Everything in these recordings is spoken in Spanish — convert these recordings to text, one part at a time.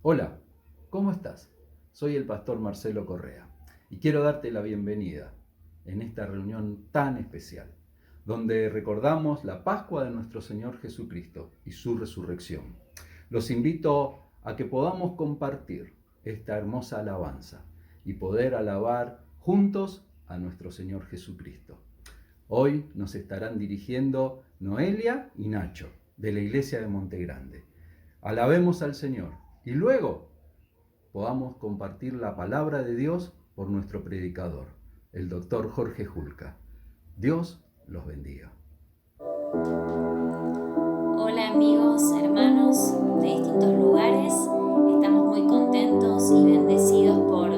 Hola, ¿cómo estás? Soy el pastor Marcelo Correa y quiero darte la bienvenida en esta reunión tan especial, donde recordamos la Pascua de nuestro Señor Jesucristo y su resurrección. Los invito a que podamos compartir esta hermosa alabanza y poder alabar juntos a nuestro Señor Jesucristo. Hoy nos estarán dirigiendo Noelia y Nacho, de la iglesia de Monte Grande. Alabemos al Señor y luego podamos compartir la palabra de Dios por nuestro predicador, el doctor Jorge Julca. Dios los bendiga. Hola amigos, hermanos de distintos lugares. Estamos muy contentos y bendecidos por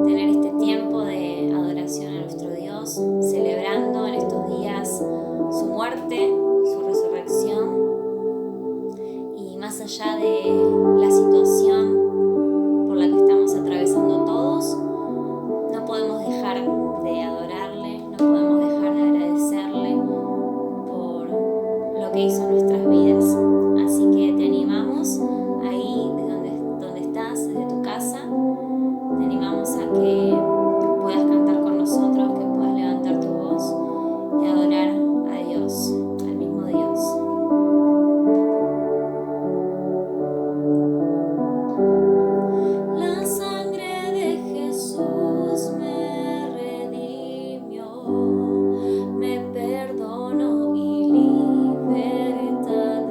tener este tiempo de adoración a nuestro Dios, celebrando en estos días su muerte, su resurrección. Y más allá de la situación por la que estamos atravesando todos, no podemos dejar de adorarle, no podemos dejar de agradecerle por lo que hizo en nuestras vidas. Así que te animamos ahí, donde estás, desde tu casa, te animamos a que puedas cantar con nosotros, que puedas levantar tu voz y adorar a Dios, al mismo Dios. La sangre de Jesús me redimió, me perdonó y libertad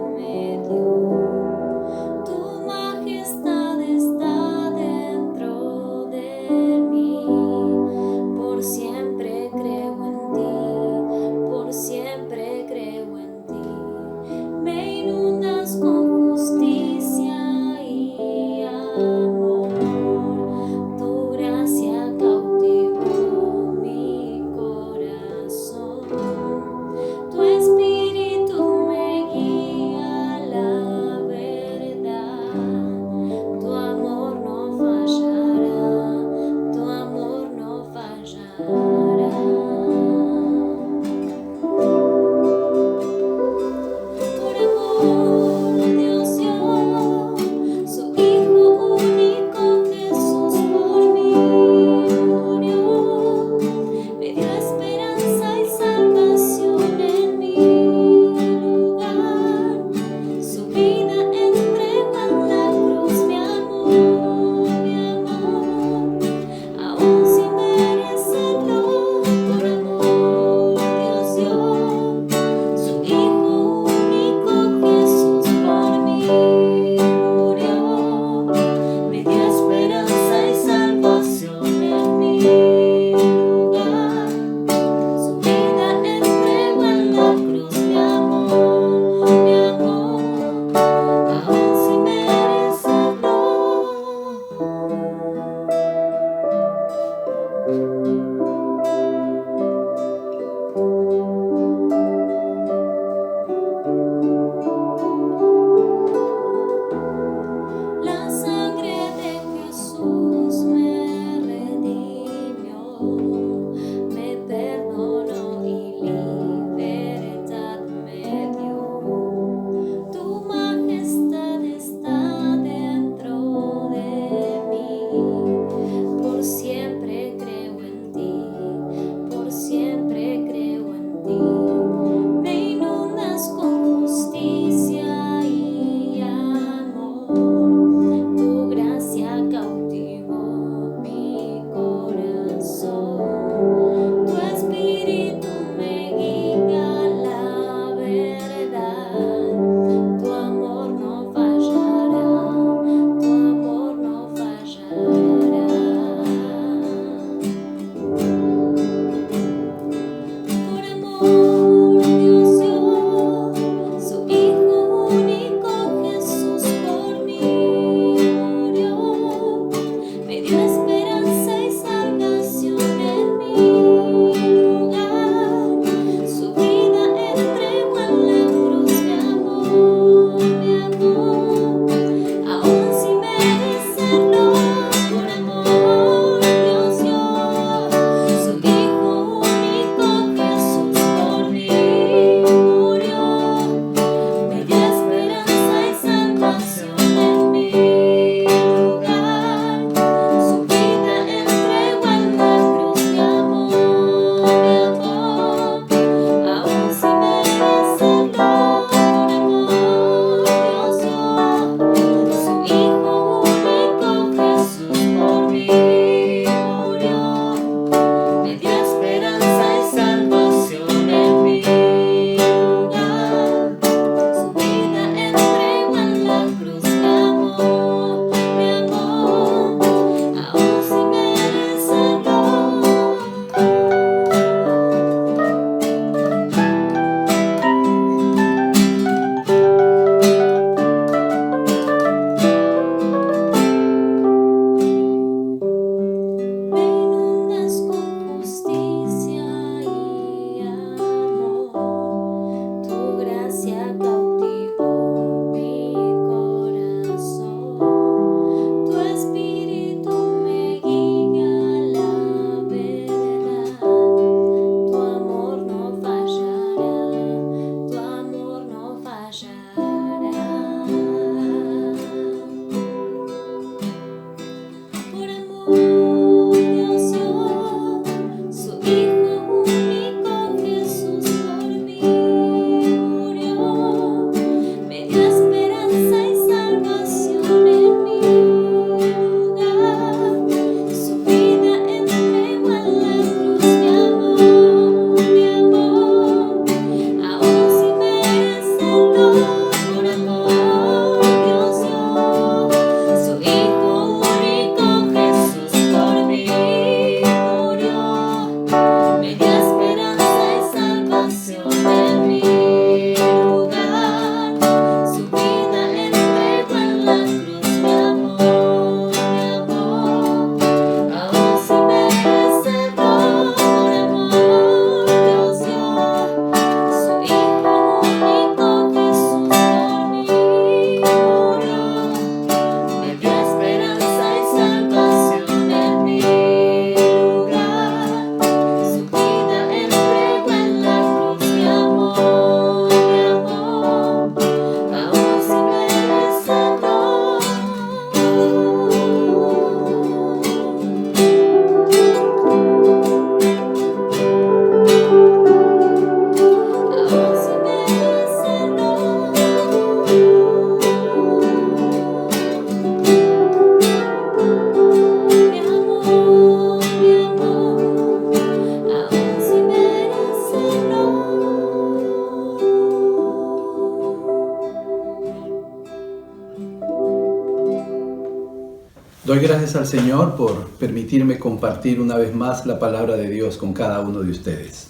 Doy gracias al Señor por permitirme compartir una vez más la palabra de Dios con cada uno de ustedes.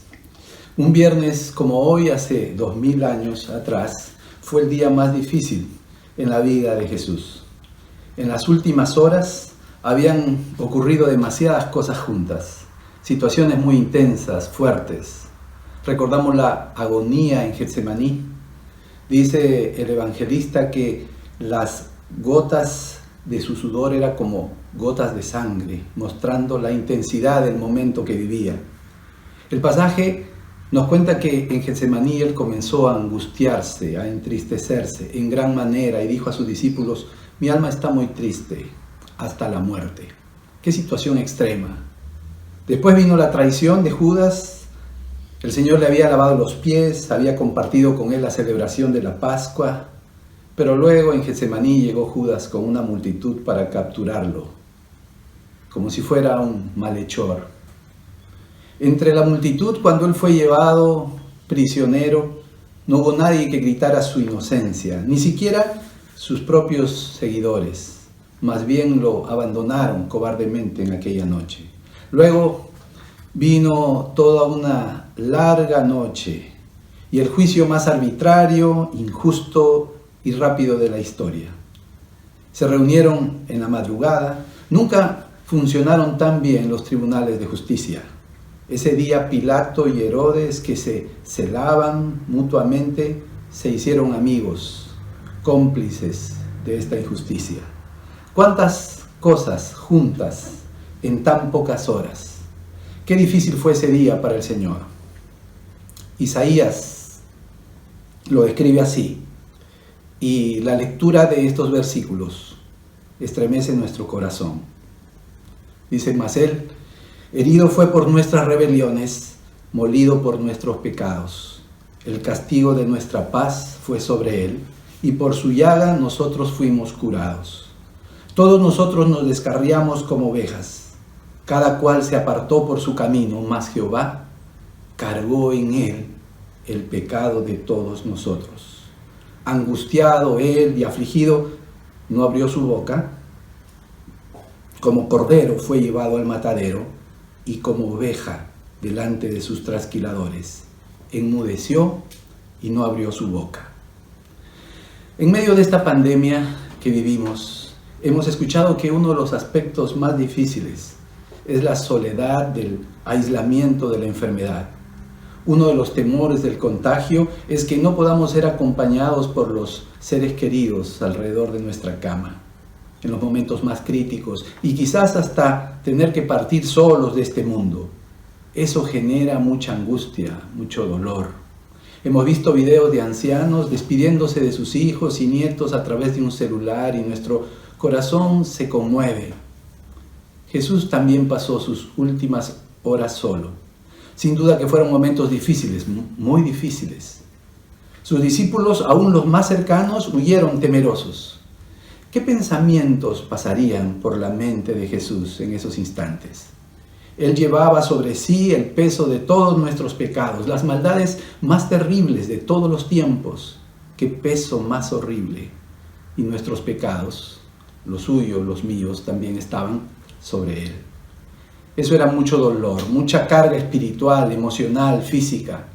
Un viernes como hoy, hace 2000 años atrás, fue el día más difícil en la vida de Jesús. En las últimas horas habían ocurrido demasiadas cosas juntas, situaciones muy intensas, fuertes. Recordamos la agonía en Getsemaní. Dice el evangelista que las gotas de su sudor eran como gotas de sangre, mostrando la intensidad del momento que vivía. El pasaje nos cuenta que en Getsemaní él comenzó a angustiarse, a entristecerse en gran manera y dijo a sus discípulos: mi alma está muy triste hasta la muerte. Qué situación extrema. Después vino la traición de Judas. El Señor le había lavado los pies, había compartido con él la celebración de la Pascua, pero luego en Getsemaní llegó Judas con una multitud para capturarlo, como si fuera un malhechor. Entre la multitud, cuando él fue llevado prisionero, no hubo nadie que gritara su inocencia, ni siquiera sus propios seguidores. Más bien lo abandonaron cobardemente en aquella noche. Luego vino toda una larga noche y el juicio más arbitrario, injusto y rápido de la historia. Se reunieron en la madrugada. Nunca funcionaron tan bien los tribunales de justicia. Ese día Pilato y Herodes, que se celaban mutuamente, se hicieron amigos, cómplices de esta injusticia. ¿Cuántas cosas juntas en tan pocas horas? Qué difícil fue ese día para el Señor. Isaías lo describe así, y la lectura de estos versículos estremece nuestro corazón. Dice: mas él herido fue por nuestras rebeliones, molido por nuestros pecados. El castigo de nuestra paz fue sobre él, y por su llaga nosotros fuimos curados. Todos nosotros nos descarriamos como ovejas. Cada cual se apartó por su camino, mas Jehová cargó en él el pecado de todos nosotros. Angustiado él y afligido, no abrió su boca. Como cordero fue llevado al matadero, y como oveja delante de sus trasquiladores, enmudeció y no abrió su boca. En medio de esta pandemia que vivimos, hemos escuchado que uno de los aspectos más difíciles es la soledad del aislamiento de la enfermedad. Uno de los temores del contagio es que no podamos ser acompañados por los seres queridos alrededor de nuestra cama, en los momentos más críticos, y quizás hasta tener que partir solos de este mundo. Eso genera mucha angustia, mucho dolor. Hemos visto videos de ancianos despidiéndose de sus hijos y nietos a través de un celular y nuestro corazón se conmueve. Jesús también pasó sus últimas horas solo. Sin duda que fueron momentos difíciles, muy difíciles. Sus discípulos, aún los más cercanos, huyeron temerosos. ¿Qué pensamientos pasarían por la mente de Jesús en esos instantes? Él llevaba sobre sí el peso de todos nuestros pecados, las maldades más terribles de todos los tiempos. ¡Qué peso más horrible! Y nuestros pecados, los suyos, los míos, también estaban sobre él. Eso era mucho dolor, mucha carga espiritual, emocional, física.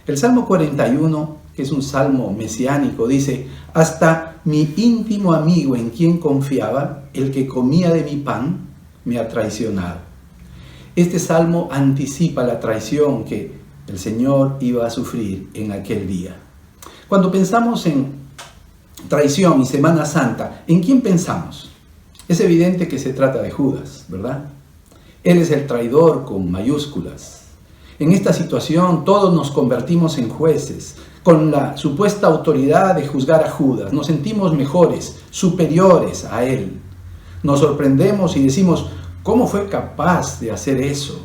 El Salmo 41, que es un salmo mesiánico, dice: hasta mi íntimo amigo en quien confiaba, el que comía de mi pan, me ha traicionado. Este salmo anticipa la traición que el Señor iba a sufrir en aquel día. Cuando pensamos en traición y Semana Santa, ¿en quién pensamos? Es evidente que se trata de Judas, ¿verdad? Él es el traidor con mayúsculas. En esta situación todos nos convertimos en jueces, con la supuesta autoridad de juzgar a Judas. Nos sentimos mejores, superiores a él. Nos sorprendemos y decimos: ¿cómo fue capaz de hacer eso?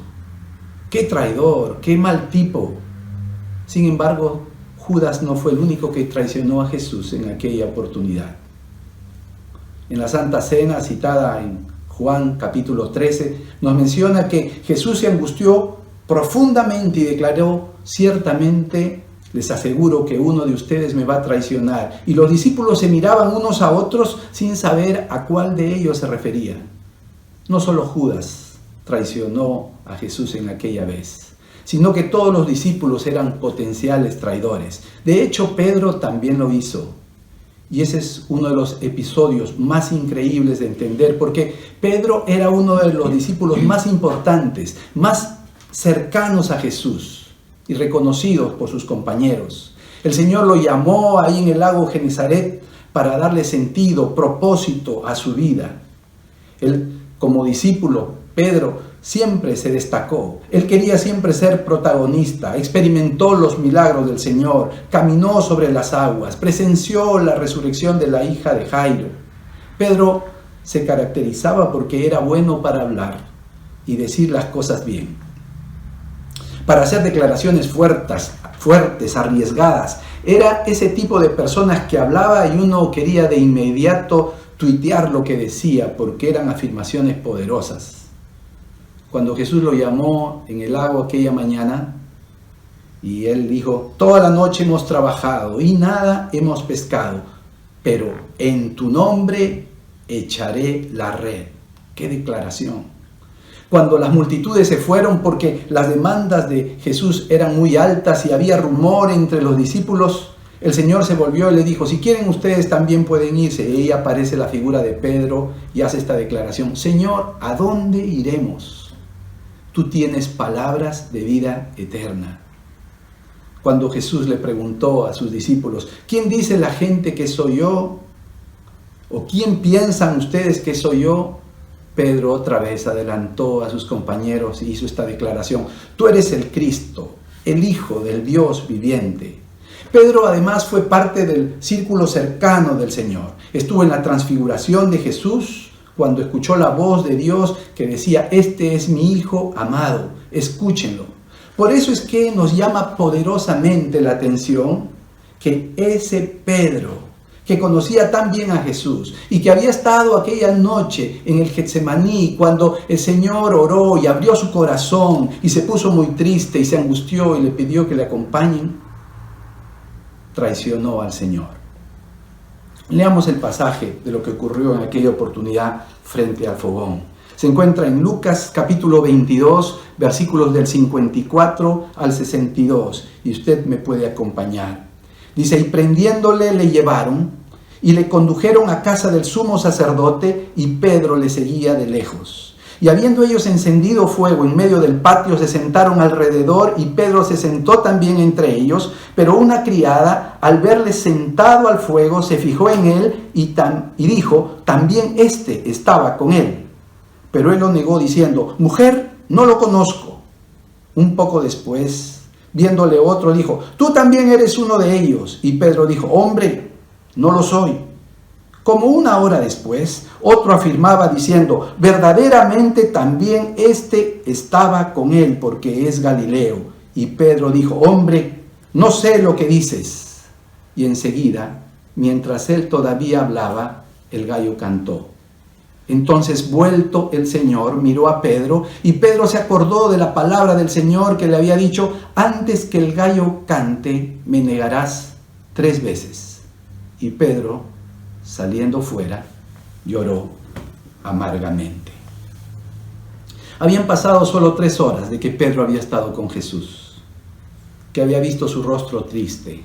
¡Qué traidor! ¡Qué mal tipo! Sin embargo, Judas no fue el único que traicionó a Jesús en aquella oportunidad. En la Santa Cena, citada en Juan capítulo 13, nos menciona que Jesús se angustió profundamente y declaró: ciertamente les aseguro que uno de ustedes me va a traicionar. Y los discípulos se miraban unos a otros sin saber a cuál de ellos se refería. No solo Judas traicionó a Jesús en aquella vez, sino que todos los discípulos eran potenciales traidores. De hecho, Pedro también lo hizo. Y ese es uno de los episodios más increíbles de entender, porque Pedro era uno de los discípulos más importantes, más cercanos a Jesús y reconocidos por sus compañeros. El Señor lo llamó ahí en el lago Genesaret para darle sentido, propósito a su vida. Él, como discípulo, Pedro siempre se destacó. Él quería siempre ser protagonista, experimentó los milagros del Señor, caminó sobre las aguas, presenció la resurrección de la hija de Jairo. Pedro se caracterizaba porque era bueno para hablar y decir las cosas bien, para hacer declaraciones fuertes, arriesgadas. Era ese tipo de personas que hablaba y uno quería de inmediato tuitear lo que decía porque eran afirmaciones poderosas. Cuando Jesús lo llamó en el lago aquella mañana y él dijo: toda la noche hemos trabajado y nada hemos pescado, pero en tu nombre echaré la red. ¡Qué declaración! Cuando las multitudes se fueron porque las demandas de Jesús eran muy altas y había rumor entre los discípulos, el Señor se volvió y le dijo: si quieren ustedes también pueden irse. Y ahí aparece la figura de Pedro y hace esta declaración: Señor, ¿a dónde iremos? Tú tienes palabras de vida eterna. Cuando Jesús le preguntó a sus discípulos: ¿quién dice la gente que soy yo? ¿O quién piensan ustedes que soy yo? Pedro otra vez adelantó a sus compañeros y hizo esta declaración: tú eres el Cristo, el Hijo del Dios viviente. Pedro además fue parte del círculo cercano del Señor. Estuvo en la transfiguración de Jesús cuando escuchó la voz de Dios que decía: este es mi Hijo amado, escúchenlo. Por eso es que nos llama poderosamente la atención que ese Pedro, que conocía tan bien a Jesús y que había estado aquella noche en el Getsemaní cuando el Señor oró y abrió su corazón y se puso muy triste y se angustió y le pidió que le acompañen, traicionó al Señor. Leamos el pasaje de lo que ocurrió en aquella oportunidad frente al fogón. Se encuentra en Lucas capítulo 22, versículos del 54 al 62, y usted me puede acompañar. Dice: y prendiéndole le llevaron y le condujeron a casa del sumo sacerdote, y Pedro le seguía de lejos. Y habiendo ellos encendido fuego en medio del patio, se sentaron alrededor, y Pedro se sentó también entre ellos. Pero una criada, al verle sentado al fuego, se fijó en él y dijo: también éste estaba con él. Pero él lo negó diciendo: mujer, no lo conozco. Un poco después, viéndole otro, dijo: tú también eres uno de ellos. Y Pedro dijo: hombre, no lo soy. Como una hora después, otro afirmaba diciendo: verdaderamente también éste estaba con él, porque es Galileo. Y Pedro dijo: hombre, no sé lo que dices. Y enseguida, mientras él todavía hablaba, el gallo cantó. Entonces, vuelto el Señor, miró a Pedro, y Pedro se acordó de la palabra del Señor que le había dicho: antes que el gallo cante, me negarás 3 veces. Y Pedro, saliendo fuera, lloró amargamente. Habían pasado solo 3 horas de que Pedro había estado con Jesús, que había visto su rostro triste.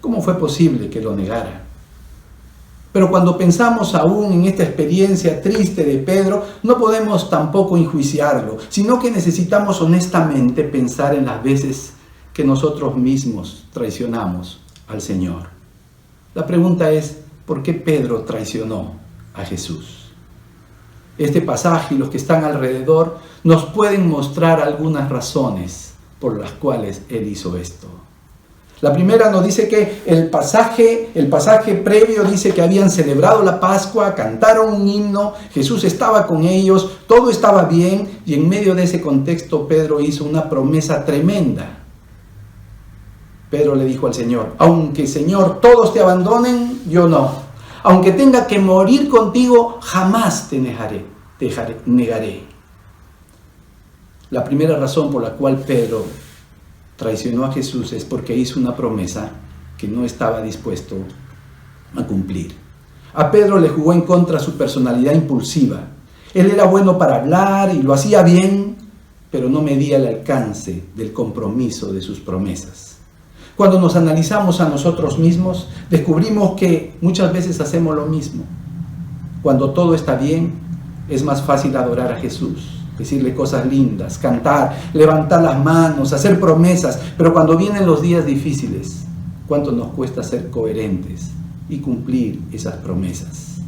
¿Cómo fue posible que lo negara? Pero cuando pensamos aún en esta experiencia triste de Pedro, no podemos tampoco enjuiciarlo, sino que necesitamos honestamente pensar en las veces que nosotros mismos traicionamos al Señor. La pregunta es: ¿por qué Pedro traicionó a Jesús? Este pasaje y los que están alrededor nos pueden mostrar algunas razones por las cuales él hizo esto. La primera nos dice que el pasaje previo dice que habían celebrado la Pascua, cantaron un himno, Jesús estaba con ellos, todo estaba bien, y en medio de ese contexto Pedro hizo una promesa tremenda. Pedro le dijo al Señor: aunque, Señor, todos te abandonen, yo no. Aunque tenga que morir contigo, jamás te negaré. La primera razón por la cual Pedro traicionó a Jesús es porque hizo una promesa que no estaba dispuesto a cumplir. A Pedro le jugó en contra su personalidad impulsiva. Él era bueno para hablar y lo hacía bien, pero no medía el alcance del compromiso de sus promesas. Cuando nos analizamos a nosotros mismos, descubrimos que muchas veces hacemos lo mismo. Cuando todo está bien, es más fácil adorar a Jesús, decirle cosas lindas, cantar, levantar las manos, hacer promesas, pero cuando vienen los días difíciles, ¿cuánto nos cuesta ser coherentes y cumplir esas promesas?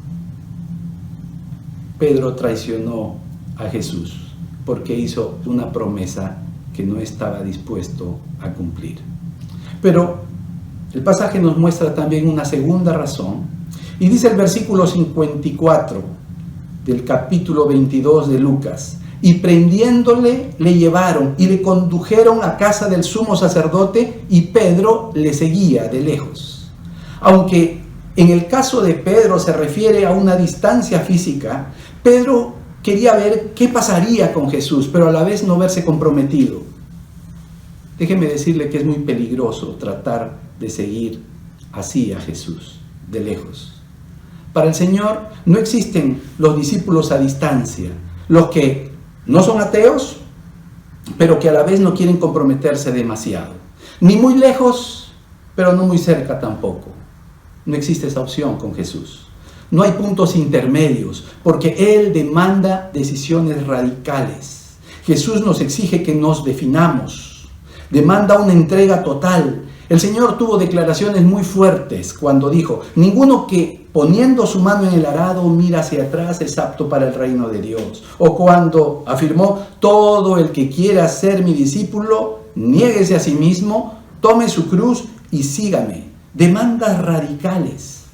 Pedro traicionó a Jesús porque hizo una promesa que no estaba dispuesto a cumplir. Pero el pasaje nos muestra también una segunda razón, y dice el versículo 54 del capítulo 22 de Lucas: y prendiéndole le llevaron y le condujeron a casa del sumo sacerdote, y Pedro le seguía de lejos. Aunque en el caso de Pedro se refiere a una distancia física, Pedro quería ver qué pasaría con Jesús, pero a la vez no verse comprometido. Déjeme decirle que es muy peligroso tratar de seguir así a Jesús, de lejos. Para el Señor no existen los discípulos a distancia, los que no son ateos, pero que a la vez no quieren comprometerse demasiado. Ni muy lejos, pero no muy cerca tampoco. No existe esa opción con Jesús. No hay puntos intermedios, porque Él demanda decisiones radicales. Jesús nos exige que nos definamos. Demanda una entrega total. El Señor tuvo declaraciones muy fuertes cuando dijo: ninguno que poniendo su mano en el arado mira hacia atrás es apto para el reino de Dios. O cuando afirmó: todo el que quiera ser mi discípulo, niéguese a sí mismo, tome su cruz y sígame. Demandas radicales.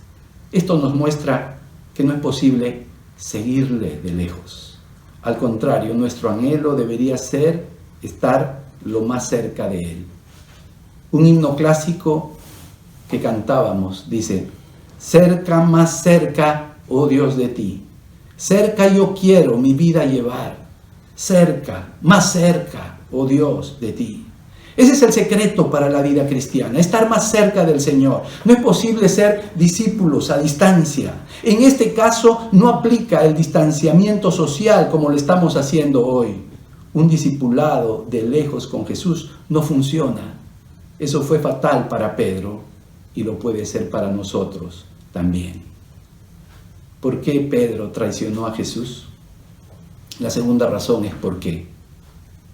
Esto nos muestra que no es posible seguirle de lejos. Al contrario, nuestro anhelo debería ser estar lo más cerca de Él. Un himno clásico que cantábamos dice: cerca, más cerca, oh Dios, de ti. Cerca yo quiero mi vida llevar. Cerca, más cerca, oh Dios, de ti. Ese es el secreto para la vida cristiana, estar más cerca del Señor. No es posible ser discípulos a distancia. En este caso no aplica el distanciamiento social como lo estamos haciendo hoy. Un discipulado de lejos con Jesús no funciona. Eso fue fatal para Pedro y lo puede ser para nosotros también. ¿Por qué Pedro traicionó a Jesús? La segunda razón es porque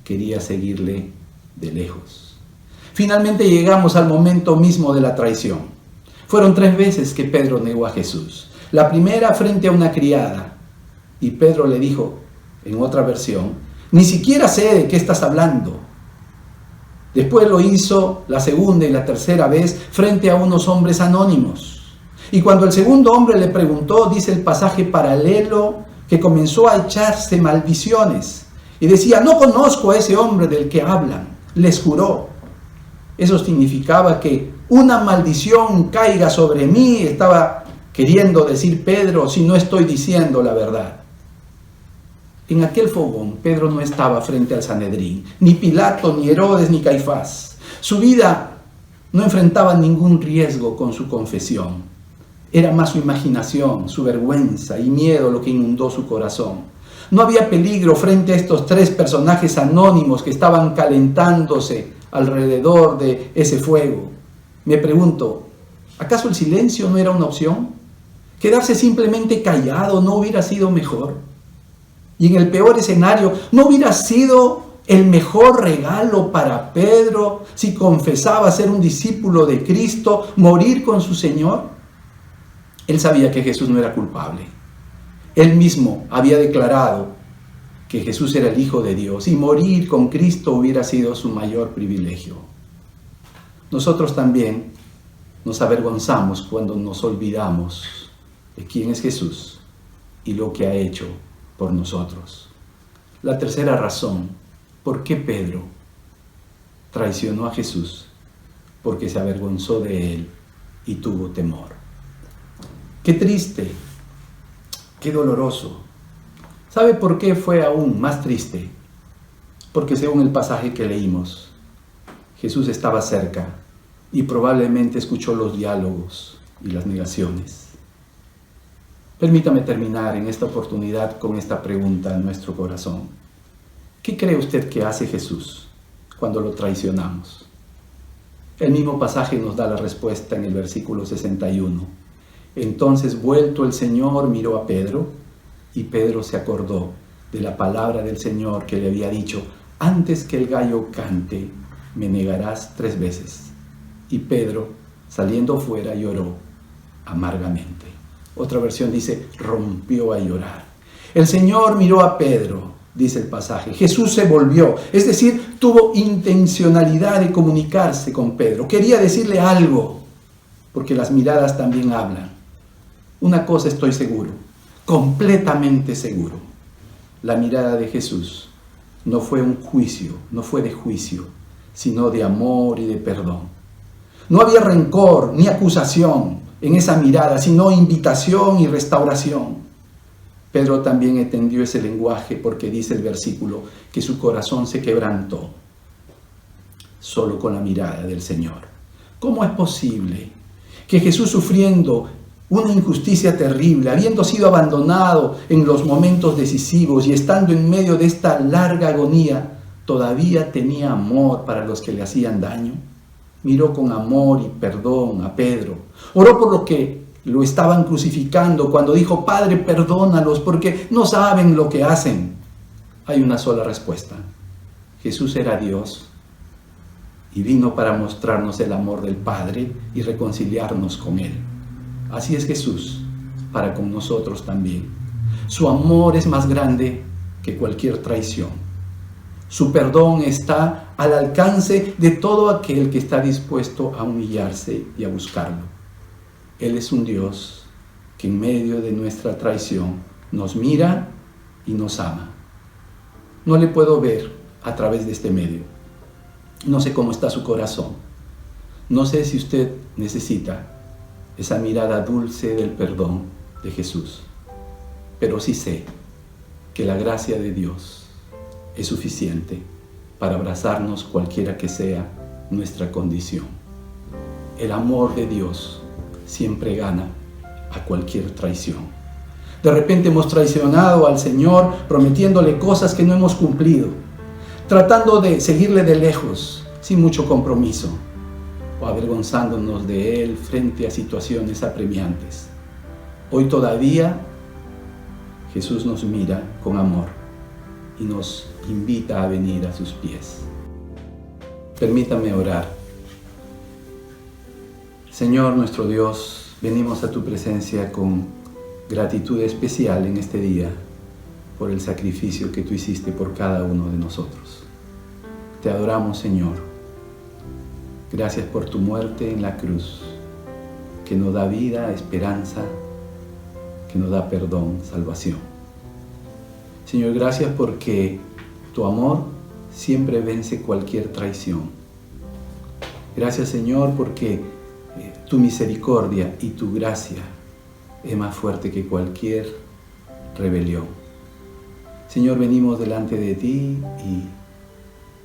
quería seguirle de lejos. Finalmente llegamos al momento mismo de la traición. Fueron 3 veces que Pedro negó a Jesús. La primera frente a una criada, y Pedro le dijo, en otra versión: ni siquiera sé de qué estás hablando. Después lo hizo la segunda y la tercera vez frente a unos hombres anónimos. Y cuando el segundo hombre le preguntó, dice el pasaje paralelo, que comenzó a echarse maldiciones. Y decía: no conozco a ese hombre del que hablan. Les juró. Eso significaba que una maldición caiga sobre mí. Estaba queriendo decir Pedro, si no estoy diciendo la verdad. En aquel fogón, Pedro no estaba frente al Sanedrín, ni Pilato, ni Herodes, ni Caifás. Su vida no enfrentaba ningún riesgo con su confesión. Era más su imaginación, su vergüenza y miedo lo que inundó su corazón. No había peligro frente a estos 3 personajes anónimos que estaban calentándose alrededor de ese fuego. Me pregunto, ¿acaso el silencio no era una opción? ¿Quedarse simplemente callado no hubiera sido mejor? Y en el peor escenario, ¿no hubiera sido el mejor regalo para Pedro si confesaba ser un discípulo de Cristo, morir con su Señor? Él sabía que Jesús no era culpable. Él mismo había declarado que Jesús era el Hijo de Dios y morir con Cristo hubiera sido su mayor privilegio. Nosotros también nos avergonzamos cuando nos olvidamos de quién es Jesús y lo que ha hecho por nosotros. La tercera razón, ¿por qué Pedro traicionó a Jesús? Porque se avergonzó de Él y tuvo temor. Qué triste, qué doloroso. ¿Sabe por qué fue aún más triste? Porque según el pasaje que leímos, Jesús estaba cerca y probablemente escuchó los diálogos y las negaciones. Permítame terminar en esta oportunidad con esta pregunta en nuestro corazón. ¿Qué cree usted que hace Jesús cuando lo traicionamos? El mismo pasaje nos da la respuesta en el versículo 61. Entonces, vuelto el Señor, miró a Pedro, y Pedro se acordó de la palabra del Señor que le había dicho: antes que el gallo cante, me negarás 3 veces. Y Pedro, saliendo fuera, lloró amargamente. Otra versión dice, rompió a llorar. El Señor miró a Pedro, dice el pasaje. Jesús se volvió, es decir, tuvo intencionalidad de comunicarse con Pedro. Quería decirle algo, porque las miradas también hablan. Una cosa estoy seguro, completamente seguro. La mirada de Jesús no fue un juicio, no fue de juicio, sino de amor y de perdón. No había rencor ni acusación en esa mirada, sino invitación y restauración. Pedro también entendió ese lenguaje porque dice el versículo que su corazón se quebrantó solo con la mirada del Señor. ¿Cómo es posible que Jesús, sufriendo una injusticia terrible, habiendo sido abandonado en los momentos decisivos y estando en medio de esta larga agonía, todavía tenía amor para los que le hacían daño? Miró con amor y perdón a Pedro. Oró por lo que lo estaban crucificando cuando dijo: Padre, perdónalos porque no saben lo que hacen. Hay una sola respuesta. Jesús era Dios y vino para mostrarnos el amor del Padre y reconciliarnos con Él. Así es Jesús para con nosotros también. Su amor es más grande que cualquier traición. Su perdón está al alcance de todo aquel que está dispuesto a humillarse y a buscarlo. Él es un Dios que en medio de nuestra traición nos mira y nos ama. No le puedo ver a través de este medio. No sé cómo está su corazón. No sé si usted necesita esa mirada dulce del perdón de Jesús. Pero sí sé que la gracia de Dios es suficiente para abrazarnos cualquiera que sea nuestra condición. El amor de Dios siempre gana a cualquier traición. De repente hemos traicionado al Señor prometiéndole cosas que no hemos cumplido, tratando de seguirle de lejos, sin mucho compromiso, o avergonzándonos de Él frente a situaciones apremiantes. Hoy todavía Jesús nos mira con amor y nos invita a venir a sus pies. Permítame orar. Señor nuestro Dios, venimos a tu presencia con gratitud especial en este día por el sacrificio que tú hiciste por cada uno de nosotros. Te adoramos, Señor. Gracias por tu muerte en la cruz, que nos da vida, esperanza, que nos da perdón, salvación. Señor, gracias porque tu amor siempre vence cualquier traición. Gracias, Señor, porque tu misericordia y tu gracia es más fuerte que cualquier rebelión. Señor, venimos delante de ti y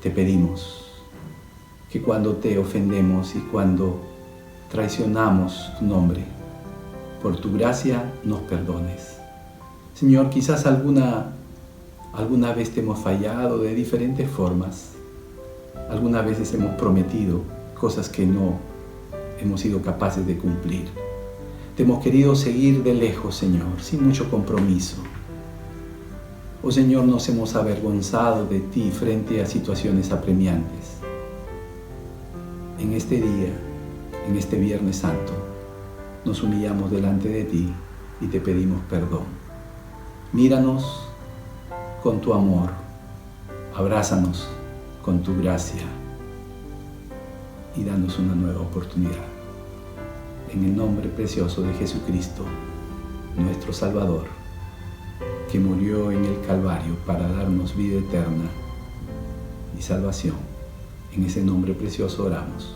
te pedimos que cuando te ofendemos y cuando traicionamos tu nombre, por tu gracia nos perdones. Señor, quizás alguna vez te hemos fallado de diferentes formas. Algunas veces hemos prometido cosas que no hemos sido capaces de cumplir. Te hemos querido seguir de lejos, Señor, sin mucho compromiso. Oh Señor, nos hemos avergonzado de ti frente a situaciones apremiantes. En este día, en este Viernes Santo, nos humillamos delante de ti y te pedimos perdón. Míranos con tu amor, abrázanos con tu gracia y danos una nueva oportunidad. En el nombre precioso de Jesucristo, nuestro Salvador, que murió en el Calvario para darnos vida eterna y salvación. En ese nombre precioso oramos.